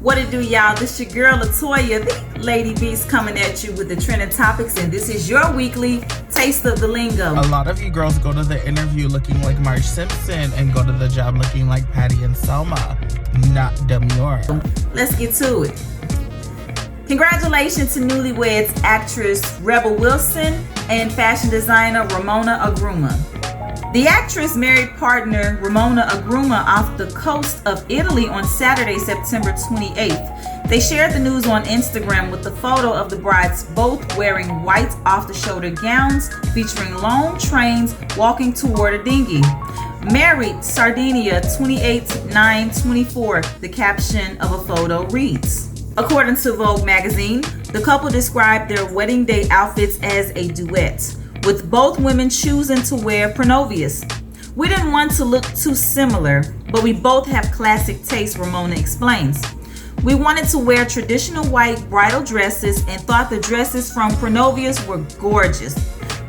What it do, y'all? This your girl Latoya, the Lady Beast, coming at you with the trending topics, and this is your weekly taste of the lingo. A lot of you girls go to the interview looking like Marge Simpson and go to the job looking like Patty and Selma. Not demure. Let's get to it. Congratulations to newlyweds actress Rebel Wilson and fashion designer Ramona Agruma. The actress married partner Ramona Agruma off the coast of Italy on Saturday, September 28th. They shared the news on Instagram with the photo of the brides both wearing white off-the-shoulder gowns featuring long trains walking toward a dinghy. Married, Sardinia, 28/9/24, the caption of a photo reads. According to Vogue magazine, the couple described their wedding day outfits as a duet, with both women choosing to wear Pronovias. We didn't want to look too similar, but we both have classic taste, Ramona explains. We wanted to wear traditional white bridal dresses and thought the dresses from Pronovias were gorgeous.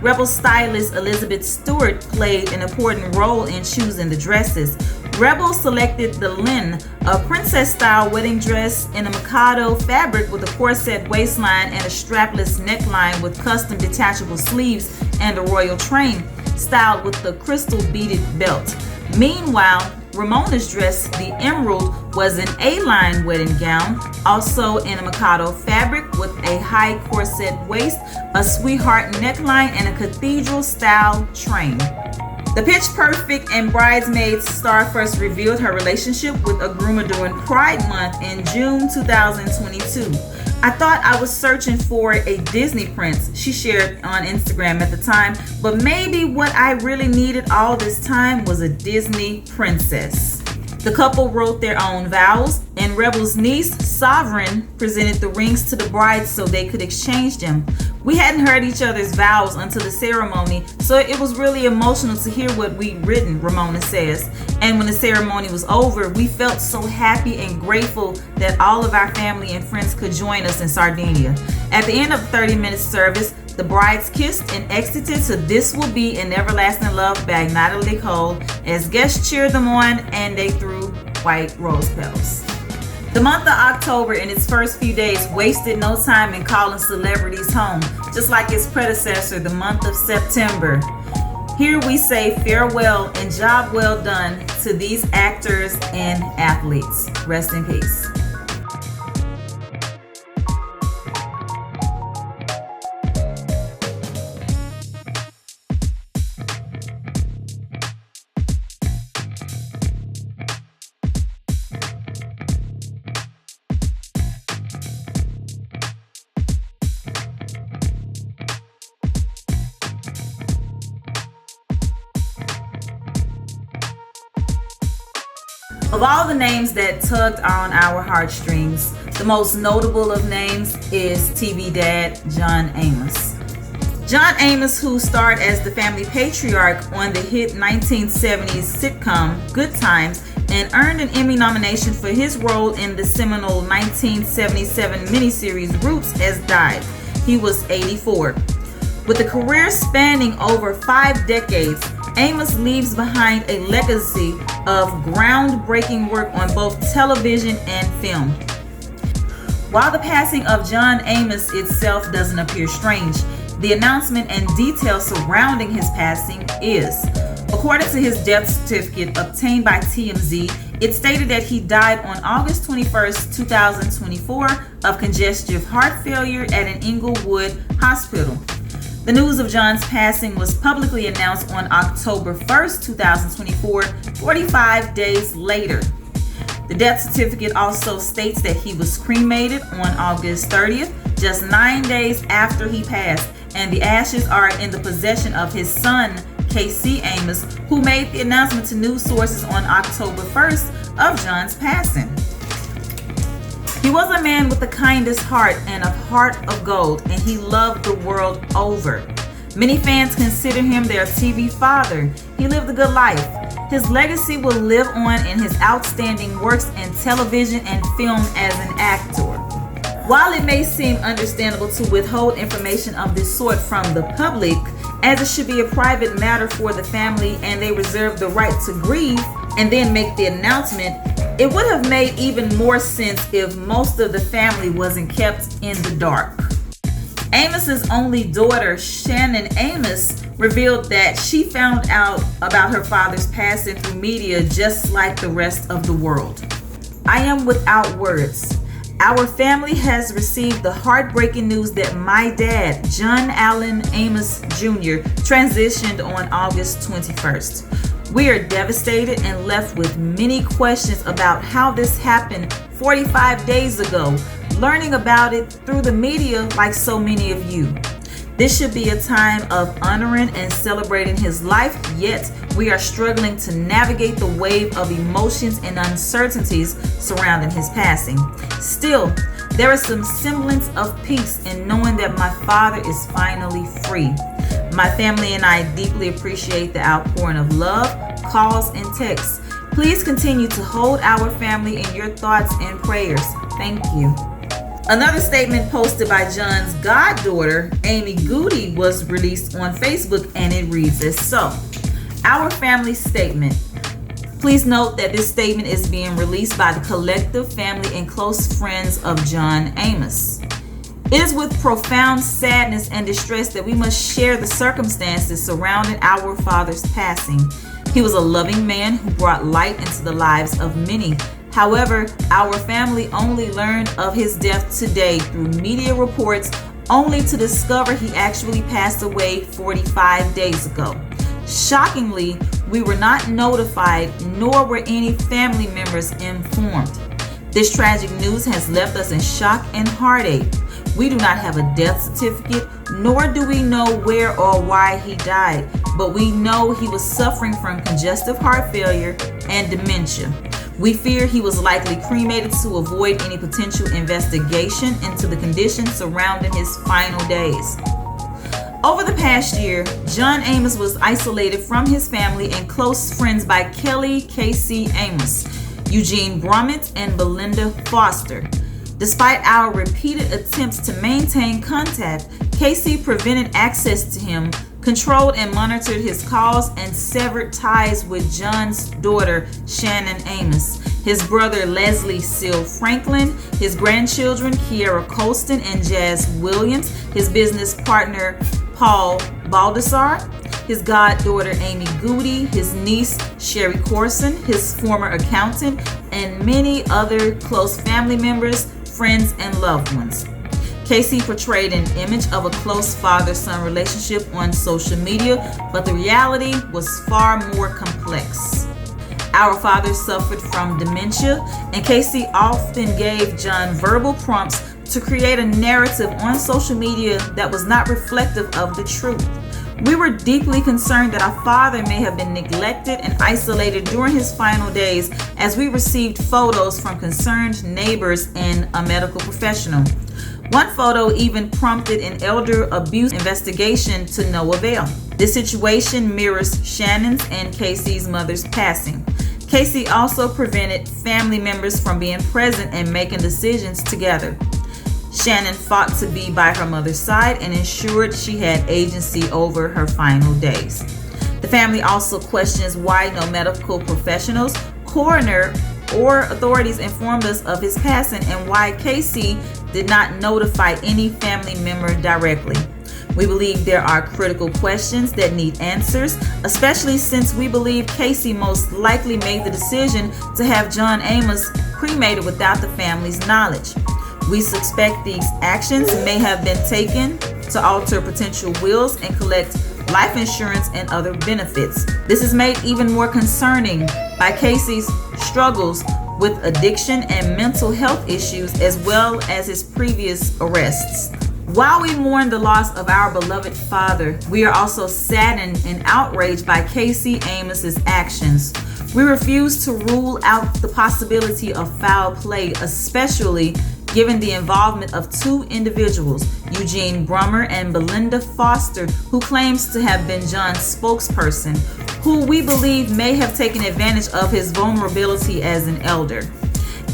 Rebel stylist Elizabeth Stewart played an important role in choosing the dresses. Rebel selected the Lynn, a princess-style wedding dress in a Mikado fabric with a corset waistline and a strapless neckline with custom detachable sleeves and a royal train, styled with the crystal beaded belt. Meanwhile, Ramona's dress, the Emerald, was an A-line wedding gown, also in a Mikado fabric with a high corset waist, a sweetheart neckline, and a cathedral-style train. The Pitch Perfect and Bridesmaids star first revealed her relationship with Agruma during Pride Month in June 2022. I thought I was searching for a Disney prince, she shared on Instagram at the time, but maybe what I really needed all this time was a Disney princess. The couple wrote their own vows, and Rebel's niece, Sovereign, presented the rings to the brides so they could exchange them. We hadn't heard each other's vows until the ceremony, so it was really emotional to hear what we'd written, Ramona says. And when the ceremony was over, we felt so happy and grateful that all of our family and friends could join us in Sardinia. At the end of the 30-minute service, the brides kissed and exited to This Will Be an Everlasting Love by Natalie Cole as guests cheered them on and they threw white rose petals. The month of October in its first few days wasted no time in calling celebrities home, just like its predecessor, the month of September. Here we say farewell and job well done to these actors and athletes. Rest in peace. Of all the names that tugged on our heartstrings, the most notable of names is TV dad John Amos. John Amos, who starred as the family patriarch on the hit 1970s sitcom Good Times and earned an Emmy nomination for his role in the seminal 1977 miniseries Roots, has died. He was 84. With a career spanning over 5 decades, Amos leaves behind a legacy of groundbreaking work on both television and film. While the passing of John Amos itself doesn't appear strange, the announcement and details surrounding his passing is. According to his death certificate obtained by TMZ, it stated that he died on August 21st, 2024 of congestive heart failure at an Inglewood hospital. The news of John's passing was publicly announced on October 1st, 2024, 45 days later. The death certificate also states that he was cremated on August 30th, just 9 days after he passed, and the ashes are in the possession of his son, KC Amos, who made the announcement to news sources on October 1st of John's passing. He was a man with the kindest heart and a heart of gold, and he loved the world over. Many fans consider him their TV father. He lived a good life. His legacy will live on in his outstanding works in television and film as an actor. While it may seem understandable to withhold information of this sort from the public, as it should be a private matter for the family and they reserve the right to grieve and then make the announcement, It would have made even more sense if most of the family wasn't kept in the dark. Amos's only daughter, Shannon Amos, revealed that she found out about her father's passing through media just like the rest of the world. I am without words. Our family has received the heartbreaking news that my dad, John Allen Amos Jr., transitioned on August 21st. We are devastated and left with many questions about how this happened 45 days ago, learning about it through the media like so many of you. This should be a time of honoring and celebrating his life, yet we are struggling to navigate the wave of emotions and uncertainties surrounding his passing. Still, there is some semblance of peace in knowing that my father is finally free. My family and I deeply appreciate the outpouring of love, calls, and texts. Please continue to hold our family in your thoughts and prayers. Thank you. Another statement posted by John's goddaughter, Amy Goudy, was released on Facebook, and it reads as so. Our family statement. Please note that this statement is being released by the collective family and close friends of John Amos. It is with profound sadness and distress that we must share the circumstances surrounding our father's passing. He was a loving man who brought light into the lives of many. However, our family only learned of his death today through media reports, only to discover he actually passed away 45 days ago. Shockingly, we were not notified, nor were any family members informed. This tragic news has left us in shock and heartache. We do not have a death certificate, nor do we know where or why he died, but we know he was suffering from congestive heart failure and dementia. We fear he was likely cremated to avoid any potential investigation into the conditions surrounding his final days. Over the past year, John Amos was isolated from his family and close friends by Kelly K.C. Amos, Eugene Brummett, and Belinda Foster. Despite our repeated attempts to maintain contact, Casey prevented access to him, controlled and monitored his calls, and severed ties with John's daughter, Shannon Amos, his brother Leslie Seal Franklin, his grandchildren Kiera Colston and Jazz Williams, his business partner Paul Baldassar, his goddaughter Amy Goudy, his niece Sherry Corson, his former accountant, and many other close family members, friends, and loved ones. Casey portrayed an image of a close father-son relationship on social media, but the reality was far more complex. Our father suffered from dementia, and Casey often gave John verbal prompts to create a narrative on social media that was not reflective of the truth. We were deeply concerned that our father may have been neglected and isolated during his final days, as we received photos from concerned neighbors and a medical professional. One photo even prompted an elder abuse investigation to no avail. This situation mirrors Shannon's and Casey's mother's passing. Casey also prevented family members from being present and making decisions together. Shannon fought to be by her mother's side and ensured she had agency over her final days. The family also questions why no medical professionals, coroner, or authorities informed us of his passing, and why Casey did not notify any family member directly. We believe there are critical questions that need answers, especially since we believe Casey most likely made the decision to have John Amos cremated without the family's knowledge. We suspect these actions may have been taken to alter potential wills and collect life insurance and other benefits. This is made even more concerning by Casey's struggles with addiction and mental health issues, as well as his previous arrests. While we mourn the loss of our beloved father, we are also saddened and outraged by Casey Amos's actions. We refuse to rule out the possibility of foul play, especially given the involvement of two individuals, Eugene Brummer and Belinda Foster, who claims to have been John's spokesperson, who we believe may have taken advantage of his vulnerability as an elder.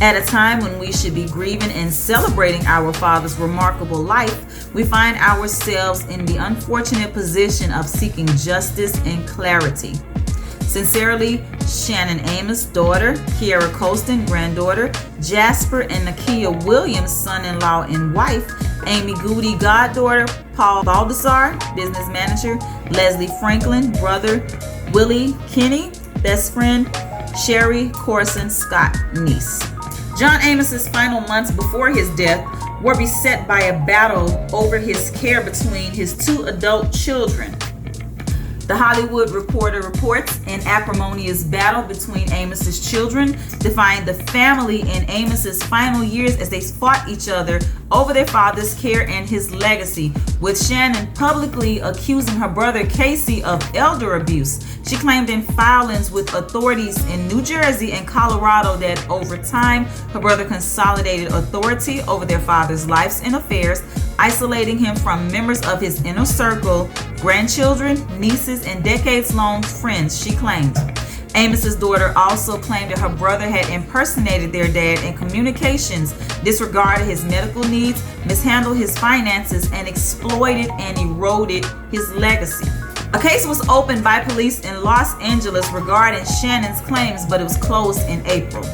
At a time when we should be grieving and celebrating our father's remarkable life, we find ourselves in the unfortunate position of seeking justice and clarity. Sincerely, Shannon Amos, daughter, Kiara Colston, granddaughter, Jasper and Nakia Williams, son-in-law and wife, Amy Goudy, goddaughter, Paul Baldassar, business manager, Leslie Franklin, brother, Willie Kinney, best friend, Sherry Corson Scott, niece. John Amos's final months before his death were beset by a battle over his care between his two adult children. The Hollywood Reporter reports an acrimonious battle between Amos's children defined the family in Amos's final years as they fought each other over their father's care and his legacy, with Shannon publicly accusing her brother Casey of elder abuse. She claimed in filings with authorities in New Jersey and Colorado that over time, her brother consolidated authority over their father's lives and affairs, isolating him from members of his inner circle, grandchildren, nieces, and decades-long friends, she claimed. Amos's daughter also claimed that her brother had impersonated their dad in communications, disregarded his medical needs, mishandled his finances, and exploited and eroded his legacy. A case was opened by police in Los Angeles regarding Shannon's claims, but it was closed in April.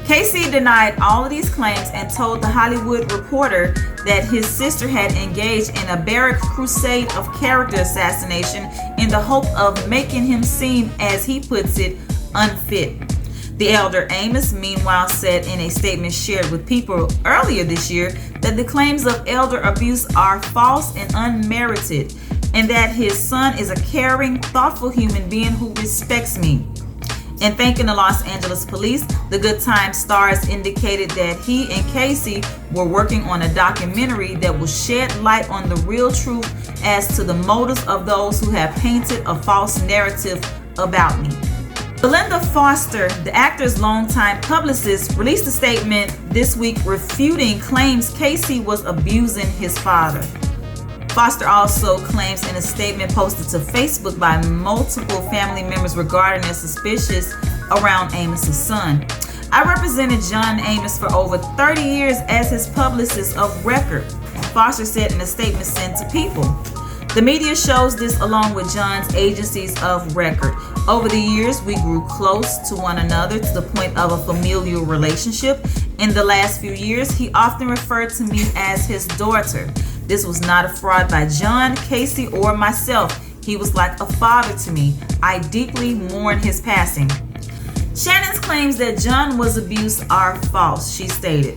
Casey denied all of these claims and told The Hollywood Reporter that his sister had engaged in a barrack crusade of character assassination in the hope of making him seem, as he puts it, unfit. The elder Amos, meanwhile, said in a statement shared with People earlier this year that the claims of elder abuse are false and unmerited, and that his son is a caring, thoughtful human being who respects me. In thanking the Los Angeles police, the Good Times stars indicated that he and Casey were working on a documentary that will shed light on the real truth as to the motives of those who have painted a false narrative about me. Belinda Foster, the actor's longtime publicist, released a statement this week refuting claims Casey was abusing his father. Foster also claims in a statement posted to Facebook by multiple family members regarding their suspicions around Amos's son. I represented John Amos for over 30 years as his publicist of record, Foster said in a statement sent to People. The media shows this along with John's agencies of record. Over the years, we grew close to one another to the point of a familial relationship. In the last few years, he often referred to me as his daughter. This was not a fraud by John, Casey, or myself. He was like a father to me. I deeply mourn his passing. Shannon's claims that John was abused are false, she stated.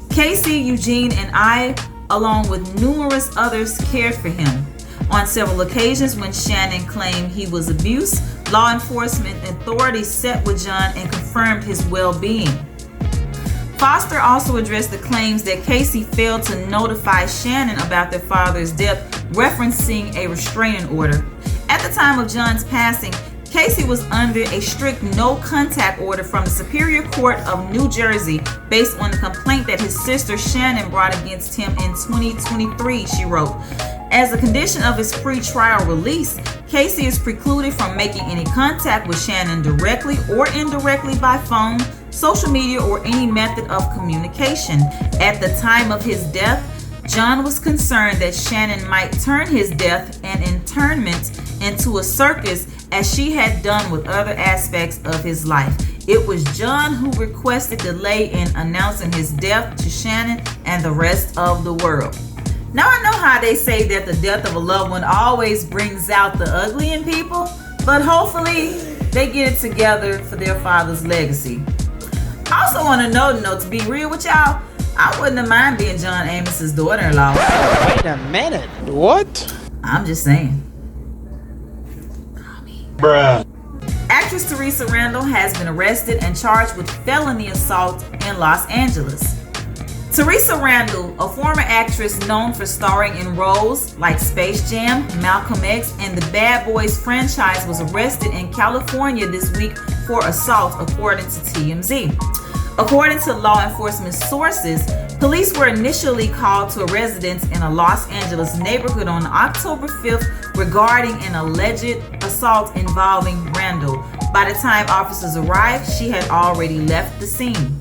Casey, Eugene, and I, along with numerous others, cared for him. On several occasions when Shannon claimed he was abused, law enforcement authorities sat with John and confirmed his well-being. Foster also addressed the claims that Casey failed to notify Shannon about their father's death, referencing a restraining order. At the time of John's passing, Casey was under a strict no-contact order from the Superior Court of New Jersey based on the complaint that his sister Shannon brought against him in 2023, she wrote. As a condition of his pre-trial release, Casey is precluded from making any contact with Shannon directly or indirectly by phone, social media, or any method of communication. At the time of his death, John was concerned that Shannon might turn his death and interment into a circus as she had done with other aspects of his life. It was John who requested delay in announcing his death to Shannon and the rest of the world. Now I know how they say that the death of a loved one always brings out the ugly in people, but hopefully they get it together for their father's legacy. I also want to know, to be real with y'all, I wouldn't have mind being John Amos's daughter-in-law. Wait a minute. What? I'm just saying. Bruh. Actress Theresa Randle has been arrested and charged with felony assault in Los Angeles. Theresa Randle, a former actress known for starring in roles like Space Jam, Malcolm X, and the Bad Boys franchise, was arrested in California this week for assault, according to TMZ. According to law enforcement sources, police were initially called to a residence in a Los Angeles neighborhood on October 5th regarding an alleged assault involving Randle. By the time officers arrived, she had already left the scene.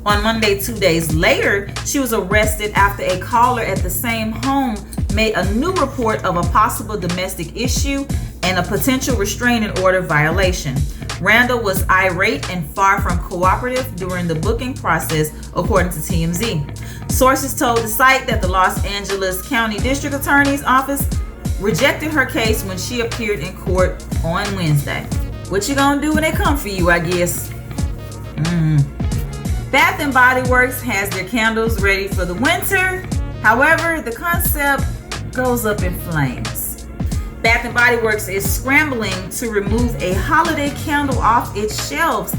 On Monday, 2 days later, she was arrested after a caller at the same home made a new report of a possible domestic issue and a potential restraining order violation. Randle was irate and far from cooperative during the booking process, according to TMZ. Sources told the site that the Los Angeles County District Attorney's Office rejected her case when she appeared in court on Wednesday. What you gonna do when they come for you, I guess? Bath and Body Works has their candles ready for the winter. However, the concept goes up in flames. Bath and Body Works is scrambling to remove a holiday candle off its shelves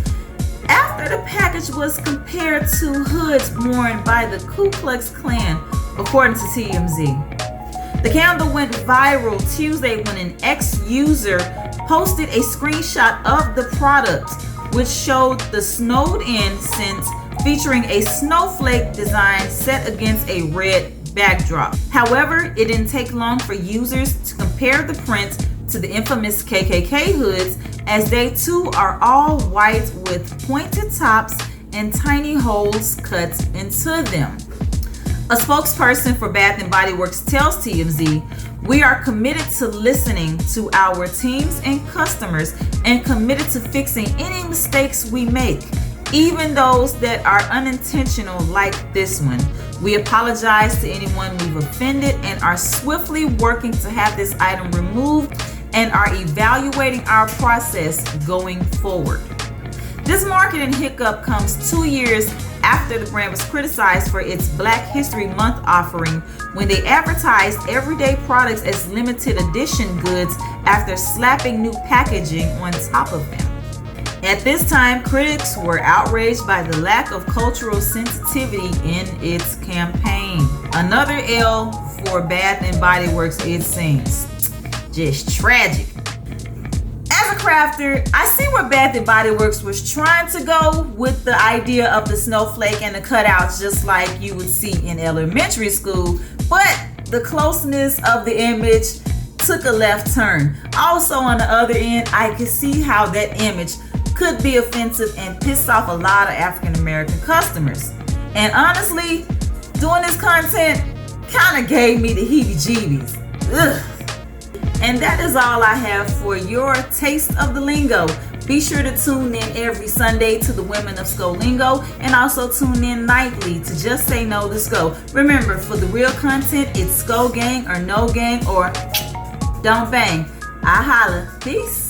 after the package was compared to hoods worn by the Ku Klux Klan, according to TMZ. The candle went viral Tuesday when an ex-user posted a screenshot of the product, which showed the snowed-in scent featuring a snowflake design set against a red backdrop. However, it didn't take long for users to compare the print to the infamous KKK hoods, as they too are all white with pointed tops and tiny holes cut into them. A spokesperson for Bath & Body Works tells TMZ, "We are committed to listening to our teams and customers and committed to fixing any mistakes we make, even those that are unintentional like this one. We apologize to anyone we've offended and are swiftly working to have this item removed and are evaluating our process going forward." This marketing hiccup comes 2 years after the brand was criticized for its Black History Month offering when they advertised everyday products as limited edition goods after slapping new packaging on top of them. At this time, critics were outraged by the lack of cultural sensitivity in its campaign. Another L for Bath & Body Works, it seems. Just tragic. As a crafter, I see where Bath & Body Works was trying to go with the idea of the snowflake and the cutouts, just like you would see in elementary school, but the closeness of the image took a left turn. Also, on the other end, I could see how that image could be offensive and piss off a lot of African American customers. And honestly, doing this content kind of gave me the heebie-jeebies. Ugh. And that is all I have for your taste of the lingo. Be sure to tune in every Sunday to the Women of Sko Lingo, and also tune in nightly to Just Say No to Sko. Remember, for the real content, it's Sko gang or no gang or don't bang. I holla. Peace.